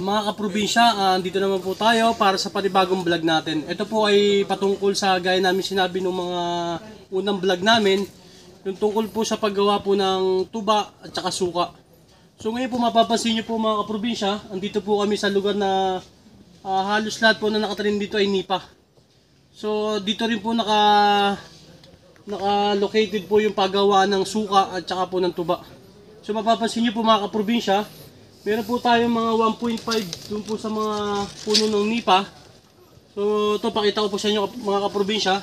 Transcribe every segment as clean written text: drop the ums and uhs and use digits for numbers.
Mga kaprobinsya, dito naman po tayo para sa panibagong vlog natin. Ito po ay patungkol sa gaya namin sinabi ng mga unang vlog namin, yung tungkol po sa paggawa po ng tuba at saka suka. So ngayon po mapapansin nyo po mga kaprobinsya, andito po kami sa lugar na halos lahat po na nakatanim dito ay nipa. So dito rin po naka-located po yung paggawa ng suka at saka po ng tuba. So mapapansin nyo po mga kaprobinsya, meron po tayong mga 1.5 dun po sa mga puno ng nipa. So ito pakita ko po sa inyo mga kaprobinsya.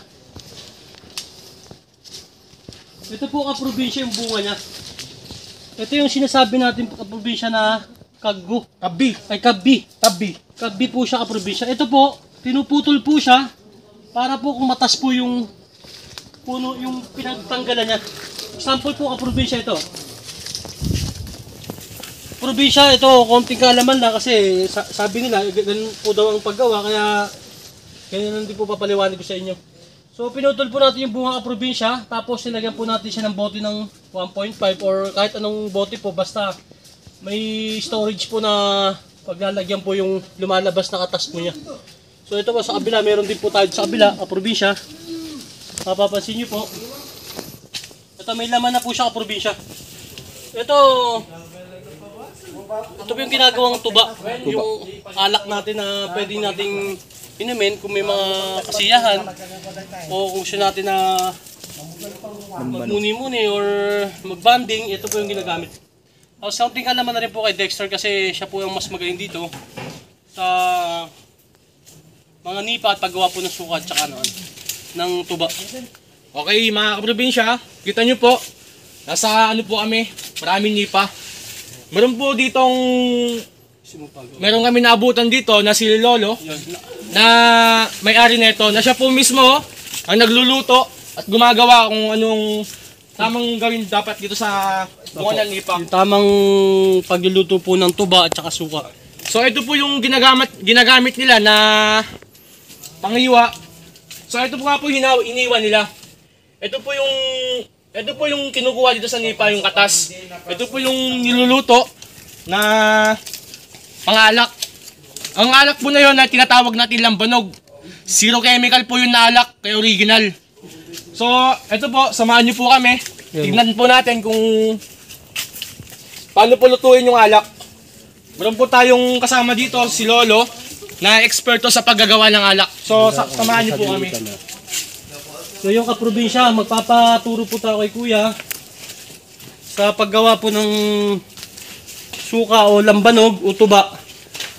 Ito po kaprobinsya yung bunga niya. Ito yung sinasabi natin kaprobinsya na kaggo. Kabi po siya kaprobinsya. Ito po, pinuputol po siya para po kung matas po yung puno yung pinagtanggalan niya. Example po kaprobinsya ito. Probinsya, ito, konting kaalaman lang kasi sabi nila, ganun po daw ang paggawa, kaya ganyan din po papaliwanag ko sa inyo. So, pinutol po natin yung bunga probinsya, tapos nilagyan po natin siya ng bote ng 1.5 or kahit anong bote po, basta may storage po na paglalagyan po yung lumalabas na katas po niya. So, ito po sa kabila, meron din po tayo sa kabila, probinsya. Mapapansin nyo po, ito may laman na po siya probinsya. Ito po yung ginagawang tuba, yung alak natin na pwede nating inumin kung may mga kasiyahan o kung gusto natin na magmuni-muni or magbanding, ito po yung ginagamit. Something ka naman na rin po kay Dexter kasi siya po yung mas magaling dito sa mga nipa at paggawa po ng suka at saka ng tuba. Okay mga kaprobinsya, kita nyo po, nasa ano po kami, maraming nipa. Meron po ditong, meron kami naabutan dito na si Lolo na may-ari nito na siya po mismo ang nagluluto at gumagawa kung anong tamang gawin dapat dito sa bunga ng nipa. Yung tamang pagluluto po ng tuba at saka suka. So ito po yung ginagamit nila na pangiwa. So ito po nga po iniwan nila. Ito po yung kinukuha dito sa nipa, yung katas. Ito po yung niluluto na pangalak. Ang alak po na yun na tinatawag natin lambanog. Zero chemical po yung naalak, kaya original. So, ito po, samahan nyo po kami. Tignan po natin kung paano po lutuin yung alak. Meron po tayong kasama dito, si Lolo, na eksperto sa paggagawa ng alak. So, samahan nyo po kami. So yung kaprobinsya, magpapaturo po tayo kay Kuya sa paggawa po ng suka o lambanog o tuba.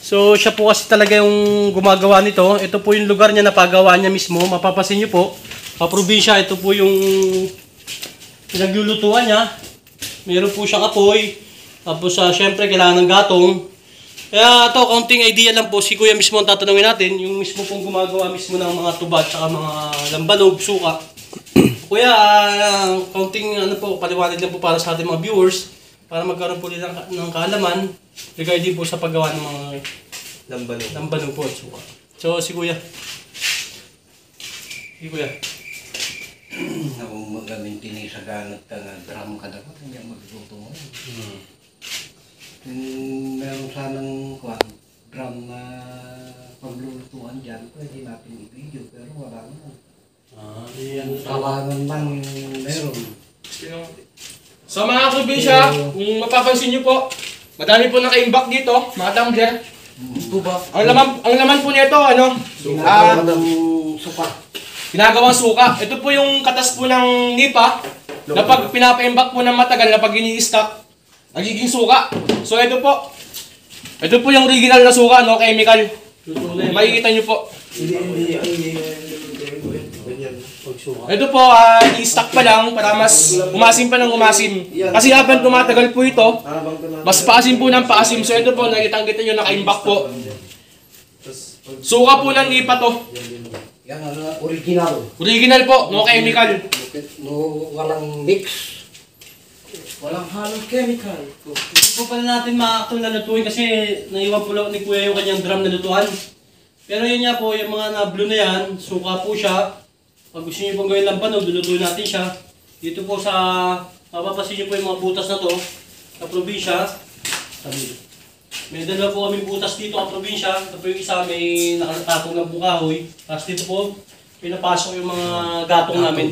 So siya po kasi talaga yung gumagawa nito. Ito po yung lugar niya na paggawa niya mismo. Mapapansin niyo po, kaprobinsya, ito po yung pinaglulutuan niya. Meron po siyang apoy. Tapos syempre kailangan ng gatong. Kaya ito, kaunting idea lang po, si Kuya mismo ang tatanungin natin, yung mismo pong gumagawa mismo ng mga tuba at saka mga lambanog, suka. Kuya, kaunting paliwanag lang po para sa ating mga viewers, para magkaroon po nila ng kaalaman regarding po sa paggawa ng mga lambanog po at suka. So, si Kuya. Si Kuya. Ako magaling tinisaganat ka nga drum ka dapat, hindi ang magluto mo. Meron sanang drum na paglulutuan dyan, pwede natin i-video, pero wala na. Talangan lang yung meron. So mga kaprobinsya, kung mapapansin nyo po, madami po naka-imbak dito, mga tumbler. Ang laman po nito, ginagawang suka. Ito po yung katas po ng nipa, na pag pinapa-imbak po ng matagal, na pag ini-stock, nagiging suka. So ito po yung original na suka, no chemical. Makikita nyo po. Ito po, i-stock pa lang para mas umasim pa ng umasim. Kasi habang tumatagal po ito, mas paasim po ng paasim. So ito po, nakitang-kita nyo, naka-imbak po. Suka po ng nipa to. Yan original. Original po, no chemical. No, walang mix. Walang halong chemical. Hindi po pala natin makakatong na lutuin kasi naiwan po lang ni Kuya yung kanyang drum na lutuan. Pero yun nga po, yung mga na-blue na yan, suka po siya. Pag gusto nyo pong gawin lambanog, lulutuin natin siya. Dito po sa, mapapasin nyo po yung mga butas na to, sa probinsya. May dalawa po kami butas dito ang probinsya. Ito po yung isa may nakatatong ng bukahoy. Tapos dito po, pinapasok yung mga gatong namin.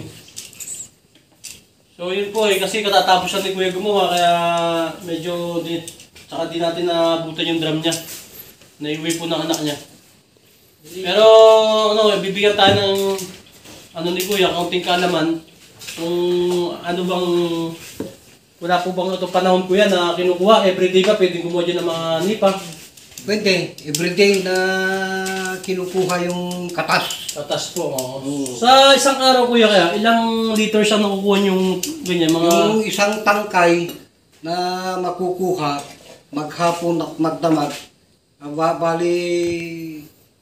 So yun po kasi katatapos siya ni Kuya gumawa kaya medyo tsaka di natin nabutan yung drum niya. Naiuwi po ng anak niya. Pero bibigyan tayo ng ni Kuya, kaunting kaalaman kung ano bang wala po bang ito panahon Kuya na kinukuha, everyday ka pwedeng kumuha dyan ng mga nipa? Pwede, everyday na kinukuha yung katas. Katas po, Sa isang araw Kuya kaya, ilang liters siya nakukuha yung ganyan, mga... Yung isang tangkay na makukuha, maghapon at magdamag, bali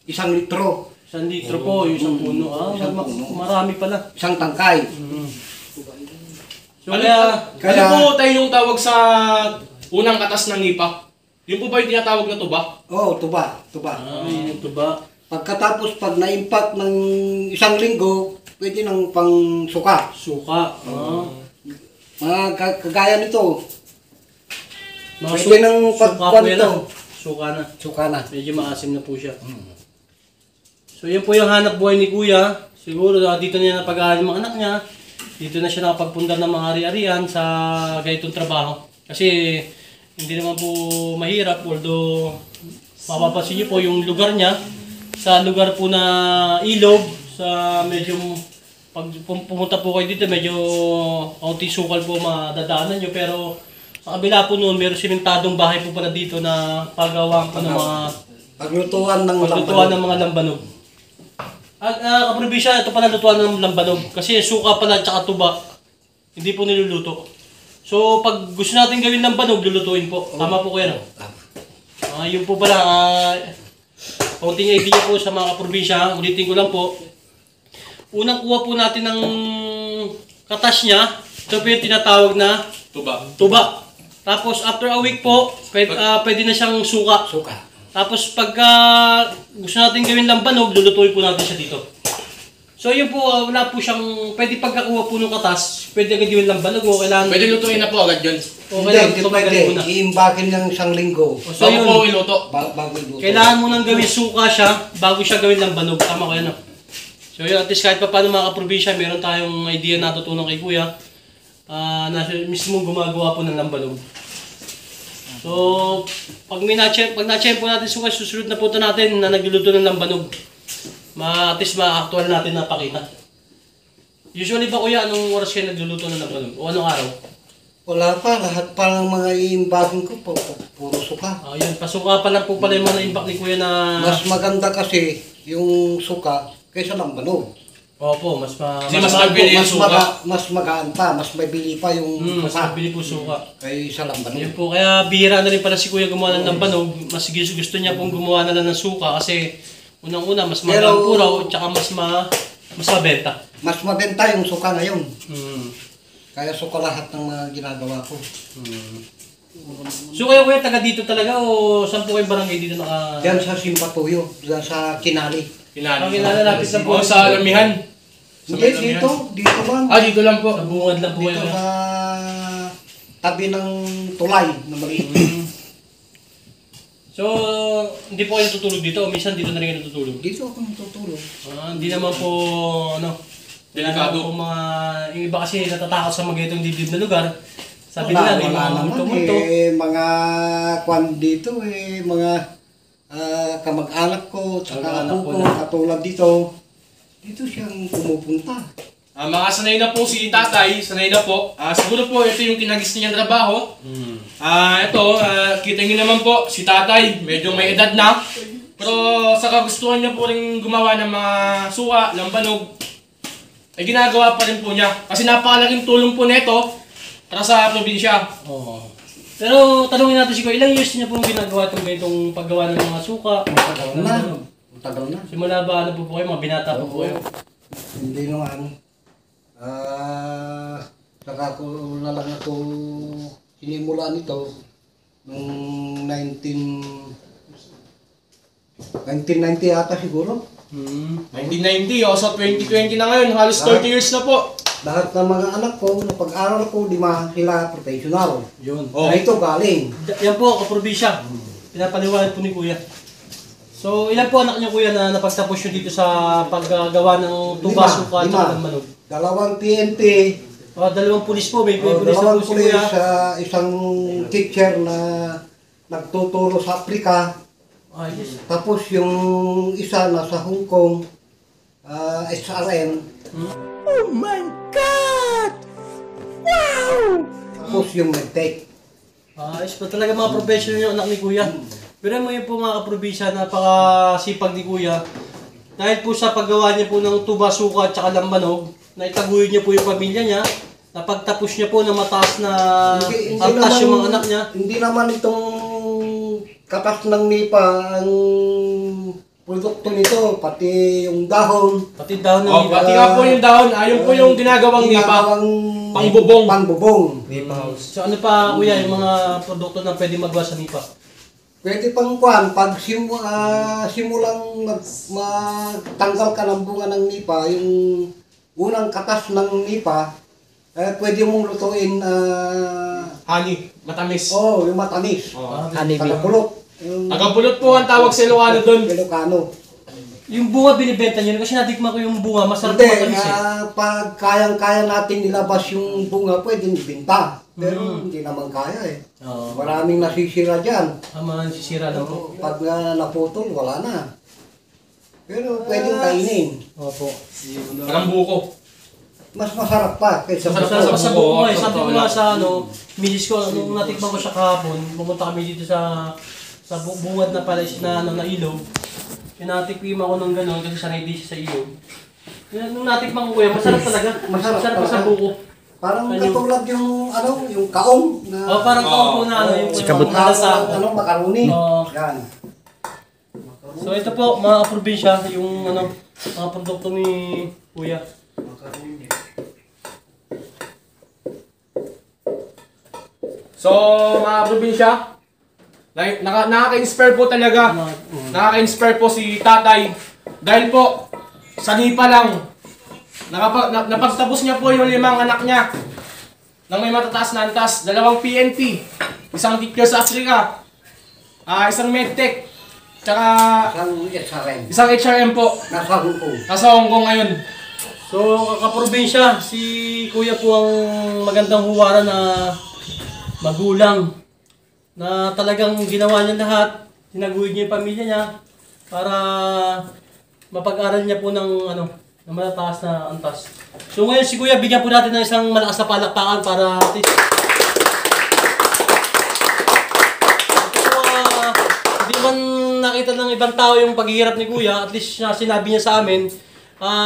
1 litro. 1 litro po, yung isang puno. Marami pala. Isang tangkay. So, Ano po tayo yung tawag sa unang katas ng nipa? Yun po ba yung tinatawag na tuba? Oo, tuba. yung tuba. Pagkatapos, pag na-impact ng 1 linggo, pwede nang pang suka. Suka. Mga kagaya nito, Mga pwede nang suka pagkuhan po yan, ito. Suka na. Suka na. Medyo maasim na po siya. So yan po yung hanap buhay ni Kuya. Siguro dito niya napag-aaral mga anak niya. Dito na siya nakapagpundar ng mga ari-arian sa ganitong trabaho. Kasi hindi naman po mahirap. Although mapapansin niyo po yung lugar niya. Sa lugar po na ilog. Sa medyo pag pumunta po kayo dito medyo kaunti sukal po madadaanan niyo. Pero sa kabila po noon meron simentadong bahay po pala dito na pagawang ng mga Paglutuan ng mga lambanog. Kaprobinsya, ito pala lutuan ng lambanog. Kasi suka pala at saka tuba, hindi po niluluto. So, pag gusto natin gawin lambanog, lulutuin po. Tama po kayo, no? Yun po pala, kaunting idea po sa mga kaprobinsya. Ulitin ko lang po. Unang kuha po natin ng katas niya. Ito po yung tinatawag na tuba. Tapos, after a week po, pwede na siyang suka. Tapos pagka gusto natin gawin lambanog, lulutuin po natin siya dito. So yun po, wala po siyang, pwede pagkakuha po ng katas, pwede agad gawin lambanog o kailangan... Pwede lutuin na po agad yun. O kailangan tumagalin muna. Iimbakin ng 1 linggo. So yun, po iluto. Bago iluto. kailangan mo nang gawin suka siya, bago siya gawin lambanog. Tama ko yan, no? So yun, at least kahit pa paano mga kaprobinsya, meron tayong idea na tutunan kay Kuya. Na mismo gumagawa po ng lambanog. So, pag na-check po natin suka, susunod na punta natin na nagluluto ng lambanog. At least ma-actual natin na pakita. Usually ba Kuya, anong oras kayo nagluluto ng lambanog? O anong araw? Wala pa, lahat pa ng mga iimbakin ko, puro suka. Yun, pasuka pa lang po pala yung mga imbak ni Kuya na... Mas maganda kasi yung suka kaysa lambanog. Opo, mas mabili yung suka. Mas magaan pa, mas mabili pa yung mas suka mabili po suka. kaysa lambanog. Yun po, kaya bihira na rin pala si Kuya gumawa ng lambanog. Mas gusto niya pong gumawa na lang ng suka kasi unang-una mas magaan po raw, tsaka mas mabenta. Mas mabenta yung suka ngayon. Mm. Kaya suka lahat ng mga ginagawa ko. So kayo Kuya, taga dito talaga o saan po kayong barangay dito naka... Diyan sa Simpatuyo, diyan sa Kinali. Nalalapit lang po. O sa Alamihan. Hindi, dito lang. Dito lang po. Sa bungad lang po Dito kayo. sa tabi ng tulay na maliit. So, hindi po kayo natutulog dito o minsan dito na rin kayo natutulog? Dito ako natutulog. Hindi naman po, Delikado. po yung iba kasi natatakot sa mga itong dibdib na lugar. Sabi Wala nila, may mga naman multo-multo. mga kwan dito mga kamag-anak ko, tsaka Kamag-anak ako po ko, na. katulad dito. Dito siyang pumupunta. Mga sanay na po si tatay, sanay na po. Siguro po ito yung kinagis niyang trabaho. Ito, kita niyo naman po, si tatay, medyo may edad na. Pero sa kagustuhan niya po rin gumawa ng mga suka, lambanog, ay ginagawa pa rin po niya. Kasi napakalaking tulong po nito para sa probinsya. Oo. Pero tanungin natin si Kuya, ilang years niya pong ginagawa itong ganitong paggawa ng mga suka? Matagal na. Simula ba ano po kayo, mga binata po kayo? Hindi naman. Saka ko na lang ako sinimula nito noong 1990 ata siguro. 1990, so 2020 na ngayon, halos 30 years na po. Lahat ng mga anak ko, napag-aral ko, 5 sila professional. Yun. Oh. Na ito galing. Yan po, kaprobinsya. pinapaliwanag po ni Kuya. So, ilan po anak niyo Kuya na napagtapos nyo dito sa paggawa ng tuba, suka, at saka manog? 2 PNP, 2 pulis po, may pulis na 2 po si pulis, Kuya. isang teacher na nagtuturo sa Afrika. Ayos. Tapos yung isa nasa Hong Kong, SRM. Oh my God! Wow! Tapos yung medtech. Ayos po talaga mga professional yung anak ni Kuya. Pero mo yun po mga kaprobinsya, napakasipag ni Kuya. Dahil po sa paggawa niya po ng tuba, suka at saka lambanog, naitaguyod niya po yung pamilya niya, napagtapos niya po ng mataas na antas yung mga anak niya. Hindi naman itong katas ng NIPA ang produkto nito, pati yung dahon. Pati daw ng Oh, pati nga po yung dahon, ayun po yung ginagawang nipa. Pangbubong. Pangbubong. So ano pa Kuya, yung mga produkto na pwede magawa sa nipa? Pwede pang kuhan, pag simulang magtanggal ka ng bunga ng nipa, yung unang katas ng nipa, pwede mong lutuin, Honey, matamis. yung matamis. Oh. Tagapulot. Tagapulot po ang tawag sa Ilocano doon. Ilocano. Yung bunga binibenta niyo kasi natikman ko yung bunga, masarap Hindi, po matamis eh. pag kayang-kaya natin ilabas yung bunga, pwede ibenta. Pero hindi naman kaya eh. Oo. Maraming nasisira dyan. Mga sisira lang po. Pag naputol, wala na. Pero pwedeng kainin. Opo. Parang buko. Mas masarap pa kaysa Masarap sa buko eh. Sabi ko Totoo nga lang. sa misis ko, nung natikman ko siya kahapon, pumunta kami dito sa bungad na pala na ilog. Tinatikman ko ng gano'n kasi sanay din siya sa ilog. Nung natikman ko kuya, masarap talaga. Masarap pa sa talaga. buko. Parang Ano? katulad yung yung kaong na Parang kaupo na yung sa makaroni. Oo. Yan. So ito po mga probinsya, yung mga produkto ni Kuya. So, mga probinsya, nakaka-inspire po talaga. Nakaka-inspire po si tatay. Dahil po, sa nipa lang, napagtapos niya po yung 5 anak niya. Nang may matataas na antas, 2 PNP, isang teacher sa Africa, isang medtech, tsaka Isang SRM. isang HRM po. Nasa Hong Kong. Nasa Hong Kong ngayon. So kaprobinsya, si Kuya po ang magandang huwaran na magulang na talagang ginawa niya lahat, tinaguyod niya yung pamilya niya para mapag-aral niya po ng ng matataas na antas. So ngayon si Kuya, bigyan po natin ng isang malakas na palakpakan para at least hindi man nakita ng ibang tao yung paghihirap ni Kuya, at least sinabi niya sa amin,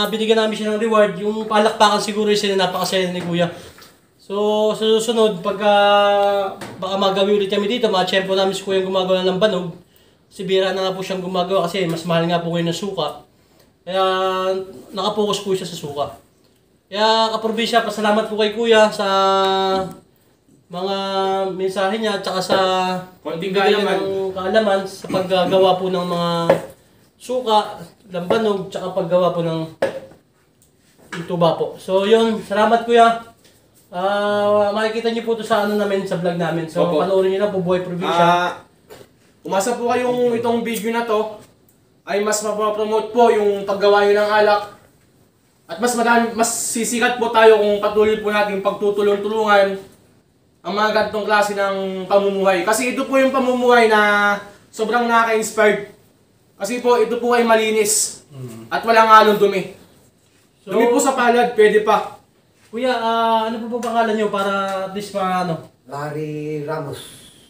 binigyan namin siya ng reward, yung palakpakan siguro yung sila napakasaya ni Kuya. So, sa susunod, pagka baka magawi ulit kami dito, ma-tsempo namin si Kuya yung gumagawa ng banog. Si Bira na nga po siyang gumagawa kasi mas mahal nga po ngayon ng suka. Kaya nakapokus po siya sa suka. Kaya kaprobinsya, pasalamat po kay Kuya sa mga mensahe niya at saka sa Konting bigay kaalaman. ng kaalaman sa paggagawa po ng mga suka, lambanog, tsaka paggawa po ng tuba po. So yun, salamat Kuya. Makikita niyo po ito sa namin, sa vlog namin. So Opo. panoorin niyo na po Buhay Probinsya. Umasa po kayong itong video na to ay mas mapromote po yung paggawa nyo ng alak. At mas sisikat po tayo kung patuloy po natin pagtutulong-tulungan ang mga ganitong klase ng pamumuhay. Kasi ito po yung pamumuhay na sobrang nakaka-inspired. Kasi po ito po ay malinis at walang halong dumi. So, Dumi po sa palad, pwede pa. Kuya, ano po pangalan niyo para at least Larry Ramos.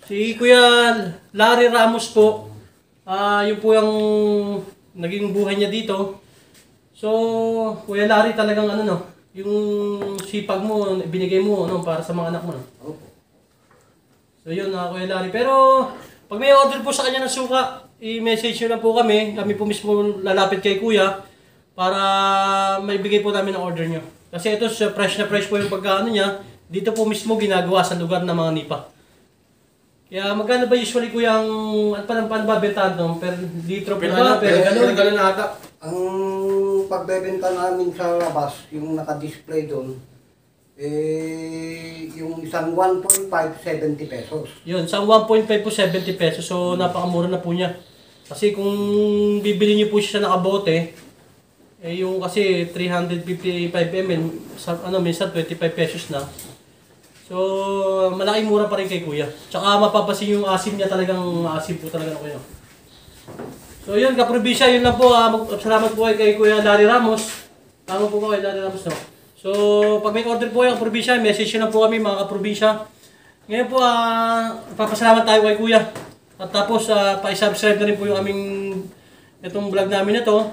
Si Kuya Larry Ramos po, yun po yung naging buhay niya dito. So, Kuya Larry talagang yung sipag mo, binigay mo para sa mga anak mo. Opo. So yun Kuya Larry. Pero, pag may order po sa kanya ng suka, i-message nyo lang po kami. Kami po mismo lalapit kay Kuya para may bigay po namin ang order nyo. Kasi ito, fresh na fresh po yung pagkaano niya. Dito po mismo ginagawa sa lugar ng mga nipa. Kaya magkano ba usually Kuya ang paano ba bentahan no? Per litro po ba? Per Pero gano'n? gano'n na ata. Ang pagbebenta namin sa labas, yung naka-display doon, Yung isang 1.5, 70 pesos. Yun, sa 1.5 po 70 pesos. So napakamura na po niya. Kasi kung bibili niyo po siya sa nakabote, yung kasi 355 ml, minsan 25 pesos na. So malaking mura pa rin kay kuya. Tsaka mapapasin yung asim niya, talagang asim po talaga kuya. So yun, kaprobinsya, yun lang po. Salamat po kay Kuya Larry Ramos. Tama po kay Larry Ramos, no? So, pag may order po yung probinsya, message nyo na po kami mga kaprobinsya. Ngayon po, papasalamat tayo kay Kuya. At tapos, pa-subscribe na rin po yung aming itong vlog namin na to.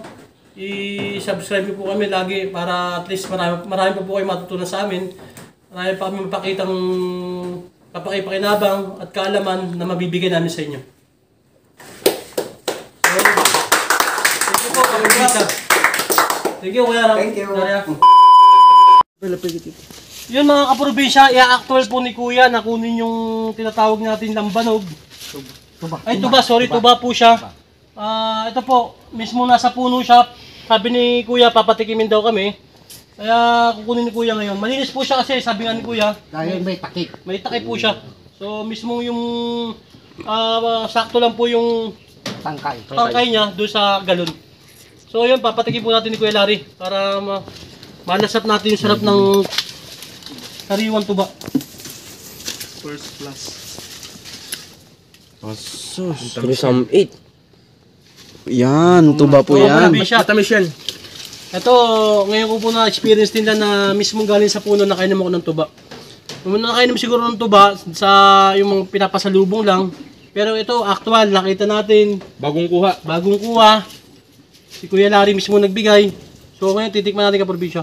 I-subscribe nyo po kami lagi para at least marami pa po kayo matutunan sa amin. Marami pa kami mapakitang kapakipakinabang at kaalaman na mabibigay namin sa inyo. So, thank you po, kaprobinsya. Thank you, Kuya Ram. Thank you. Yun mga kaprobinsya, i-actual po ni Kuya na kunin yung tinatawag natin lambanog. Tuba po siya. Ito po, mismo nasa puno siya. Sabi ni Kuya, papatikimin daw kami. Kaya kukunin ni Kuya ngayon. Malinis po siya kasi, sabi nga ni Kuya. Dahil may takip. May takip po siya. So mismo yung sakto lang po yung tangkay niya doon sa galon. So yun, papatikin po natin ni Kuya Larry para malasap natin yung sarap ng sariwang tuba. First class. Asus, 308. Yan, tuba po yan. Matamis yan. Ito, ngayon ko po na-experience nila na mismo galing sa puno na kainom ako ng tuba. Nung nakainom siguro ng tuba sa yung mga pinapasalubong lang. Pero ito, actual, nakita natin. Bagong kuha. Bagong kuha. Si Kuya Larry mismo nagbigay. So ngayon, titikman natin kaprobinsya.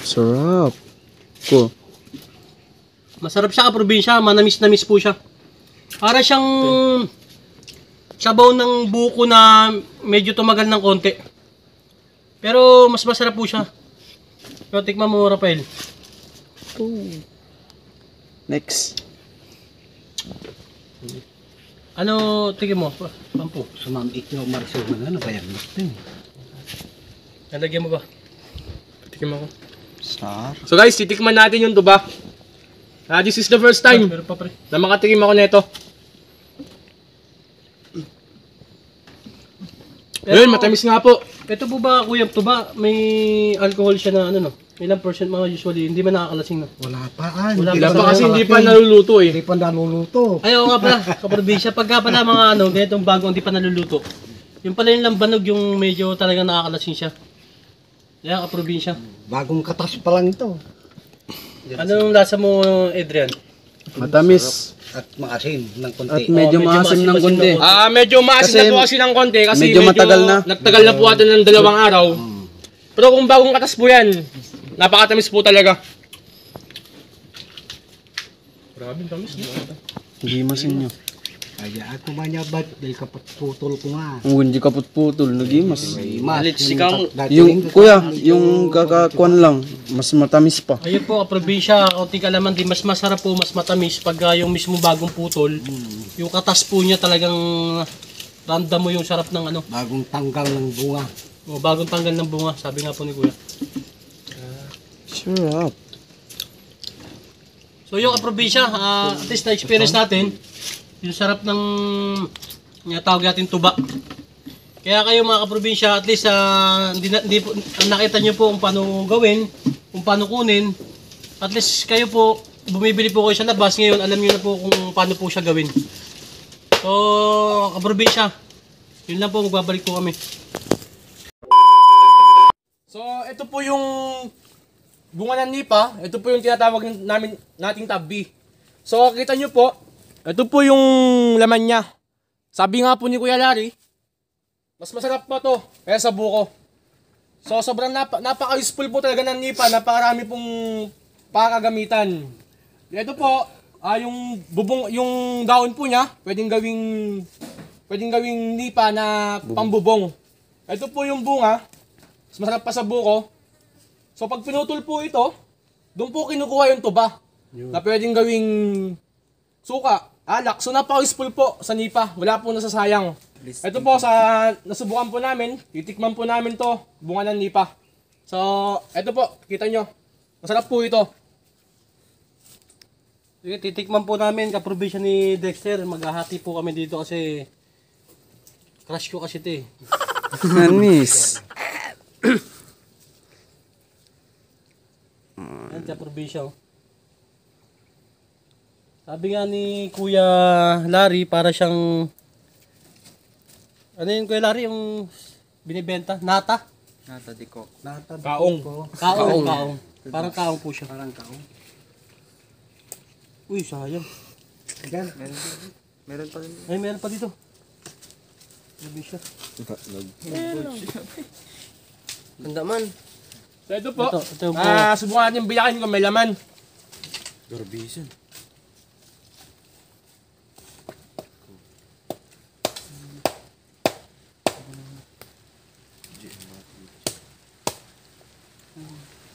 Sarap. Cool. Masarap siya kaprobinsya, manamis-namis po siya. Para siyang sabaw ng buko na medyo tumagal ng konti. Pero mas masarap po siya. So tikman mo, Rafael. Next. Ano, tingin mo? Pampu. Sumamit yung Marcel na ano ba yan? Nalagyan mo ba? Tikim ako. Sar. So guys, titikman natin yung tuba. This is the first time Meron pa pre. na makatikim ako nito. Ayun, matamis nga po. Ito po ba, Kuya, tuba, may alcohol siya na ano no? Ilang percent mga usually, hindi ba nakakalasing na? Wala pa. Wala Ilan pa pa kasi hindi pa naluluto eh. Hindi pa naluluto. Ay, oo nga pala, kaprobinsya. Pagka pala mga ano, ganitong bagong hindi pa naluluto. Yung pala yung lambanog, yung medyo talagang nakakalasing siya. Kaya kaprobinsya. Bagong katas pa lang ito. Anong lasa mo, Adrian? Matamis. At maasin ng konti. At medyo maasim ng konti. Medyo maasin Kasi na po kasi ng konti kasi medyo matagal na. Nagtagal na po atin ng 2 araw. Pero kung bagong katas po yan, napakatamis po talaga. Grabe, tamis. Hindi masin nyo. Ay, ako ba niya ba't? Dahil kapag putol ko nga. Hindi kaput-putol. Nagimas. Yung Kuya, yung kakakuan lang, mas matamis pa. Ayun po, kaprobinsya, kaunting kalaman din, mas masarap po, mas matamis pag yung mismo bagong putol. Yung katas po niya talagang ramdam mo yung sarap ng ano. bagong tanggal ng bunga. O, bagong tanggal ng bunga, sabi nga po ni Kuya. Sarap. So yung kaprobinsya, at least na-experience natin, yung sarap ng tawag natin tuba. Kaya kayo mga kaprobinsya, at least nakita nyo po kung paano gawin, kung paano kunin. At least kayo po, bumibili po kayo sa labas, ngayon alam nyo na po kung paano po siya gawin. So, kaprobinsya, yun lang po, magbabalik po kami. So, ito po yung bunga ng nipa. Ito po yung tinatawag nating tabi. So, kita nyo po, ito po yung laman niya. Sabi nga po ni Kuya Larry, mas masarap pa to kaya sa buko. So, sobrang napaka-useful po talaga ng nipa. Napakarami pong pakagamitan. Ito po, yung bubong, yung daon po niya, pwedeng gawing nipa na pambubong. Ito po yung bunga. Mas masarap pa sa buko. So pag pinutol po ito, doon po kinukuha yung tuba. Na pwedeng gawing suka, alak. So napaka-useful po sa nipa. Wala po nasasayang. Ito po sa nasubukan po namin, titikman po namin to, bunga ng nipa. So ito po, kita nyo. Masarap po ito. Sige, titikman po namin kaprobinsya ni Dexter. Maghahati po kami dito kasi crush ko kasi ito eh. Anis. Yan, kaprobinsya oh. Sabi nga ni Kuya Larry, para siyang ano yun Kuya Larry, yung binibenta? Nata? Nata di ko. Kaong. Kaong. Parang kaong po siya. Parang kaong. Uy, sayang. Yan. Meron pa rin. Ay, meron pa dito. Sabi siya. Ganda man. So ito po. Ito po. Subukan natin bilakin kung may laman. Garbisan.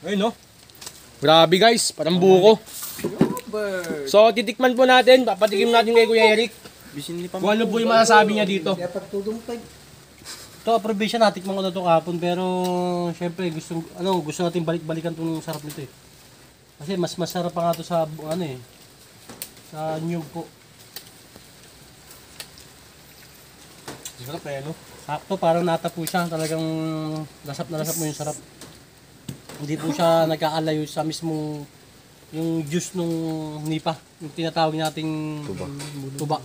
Ayun no. Grabe guys, parang buko. So titikman po natin, papatikim natin kay Kuya Eric. Bisin ni Kung ano po yung masasabi niya dito. Dapat tudungtay. Ito, probinsya, natikman ko na ito kahapon, pero syempre gusto natin balik-balikan itong sarap nito eh. Kasi mas masarap pa nga ito sa ano eh, sa nyug po. Sarap eh, no? Sakto, parang nata po siya, talagang lasap na lasap mo yung sarap. Hindi po siya nagkakalayo sa mismong yung juice nung nipa, yung tinatawag nating tuba.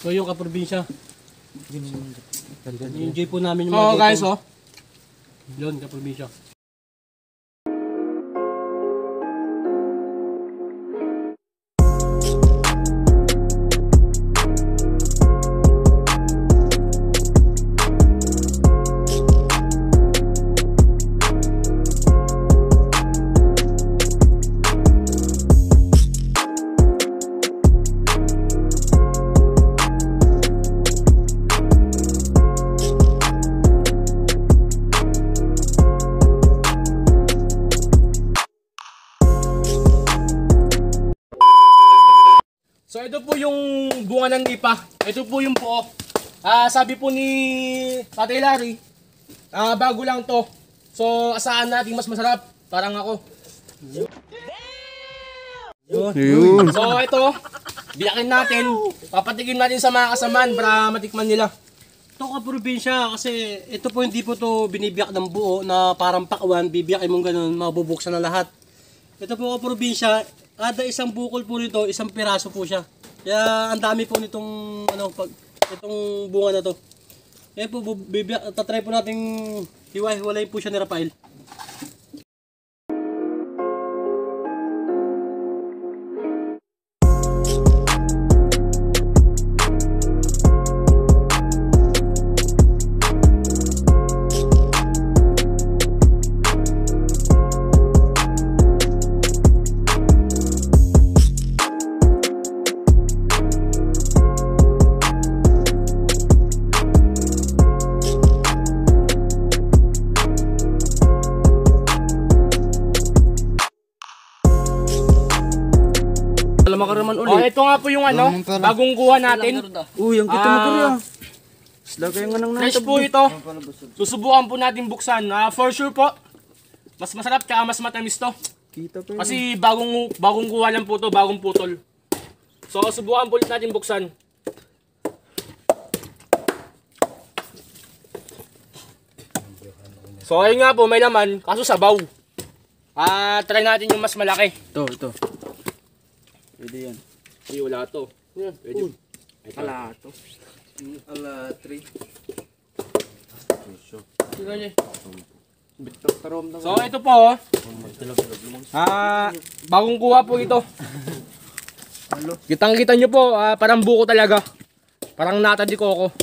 So yung kaprobinsya, yung J po namin yung Oo mga guys, ganitong- oh. Yun, kaprobinsya. So ito po yung bunga ng nipa. Ito po yung buo. Sabi po ni Tatay Larry, bago lang to. So asahan natin mas masarap. Parang ako. Yun. So ito, biyakin natin. Papatikim natin sa mga kasamaan para matikman nila. Ito kaprobinsya kasi ito po hindi po to binibiyak ng buo na parang pakwan, bibiyakin mong ganun, mabubuksan na lahat. Ito po kaprobinsya, kada isang bukol po nito, isang piraso po siya. Kaya ang dami po nitong itong bunga na to. Kaya po tatry po nating hiwa-hiwalay po siya ni Rafael. Oh, ito nga po yung ano, bagong kuha natin. Uy, ang kita mo kaya. Lagay nga nang Fresh po ito. Susubukan po natin buksan. For sure po, mas masarap kaya mas matamis to. Kita pa yun. Kasi bagong kuha lang po to, bagong putol. So subukan po ulit natin buksan. So ayun nga po, may laman, kaso sabaw. Try natin yung mas malaki. Ito. Pwede yan. Hindi, wala to. Pwede. Ala to. Ala, 3. So ito po, bagong kuha po ito. Kitang-kita nyo po, parang buko talaga. Parang nata di coco.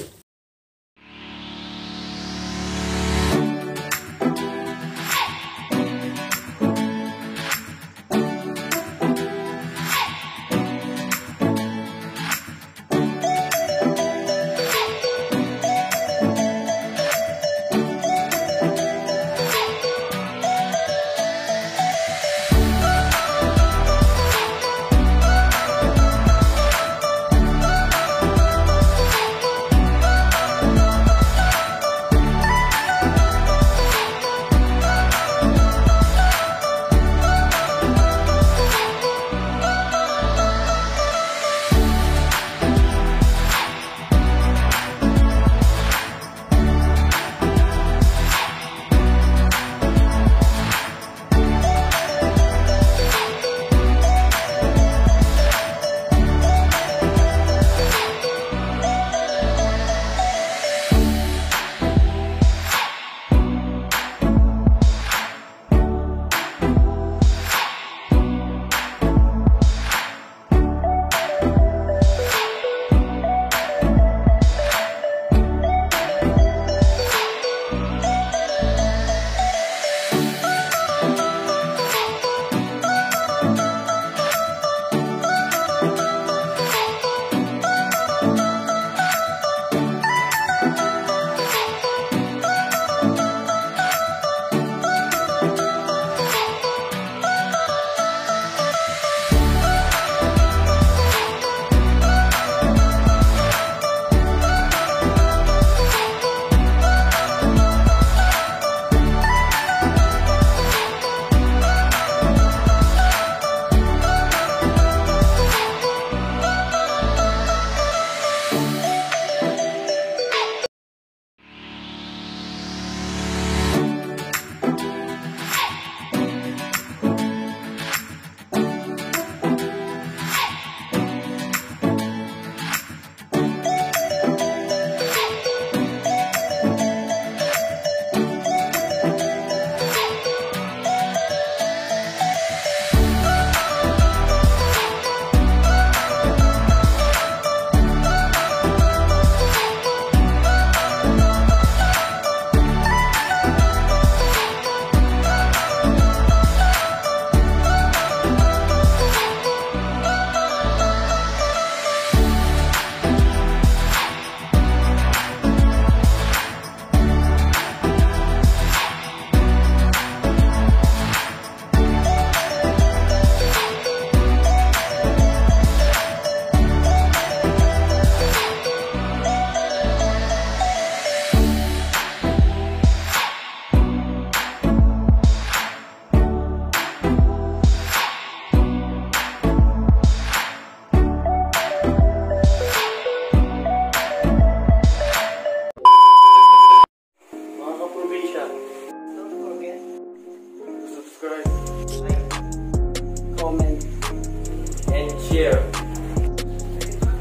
share.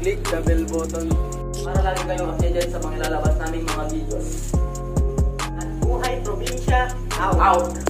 Click the bell button para lagi kayong updated sa mga lalabas naming mga videos. At buhay probinsya, out!